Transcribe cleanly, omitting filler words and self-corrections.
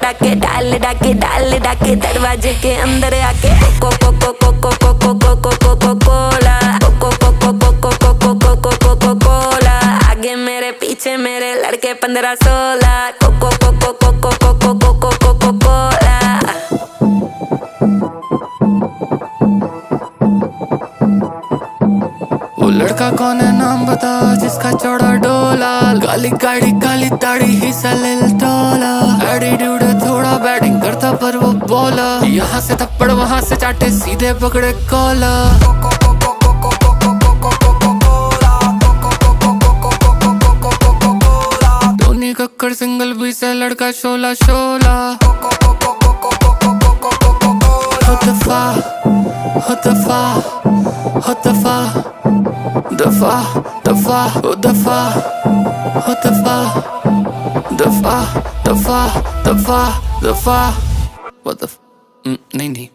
डाके डाल डाके डाल डाके दरवाजे के अंदर आके कोको कोको कोको कोको कोको कोको कोला कोको कोको कोको कोको कोको कोको कोला आगे मेरे पीछे मेरे लड़के 15-16 कोको कोको कोको कोको कोको कोको कोला। वो लड़का कौन है नाम बता जिसका चौड़ा डोला, काली गाड़ी काली दाढ़ी ही सलिल टोला, एटीट्यूड है थोड़ा बैटिंग करता पर वो बॉलर, यहाँ से थप्पड़ वहाँ से चाटे सीधे पकड़े कॉलर। धोनी कक्कर सिंगल भी से लड़का शोला शोला। दफा दफा दफा दफा दफा दफा दफा दफा दफा दफा दफा नहीं नहीं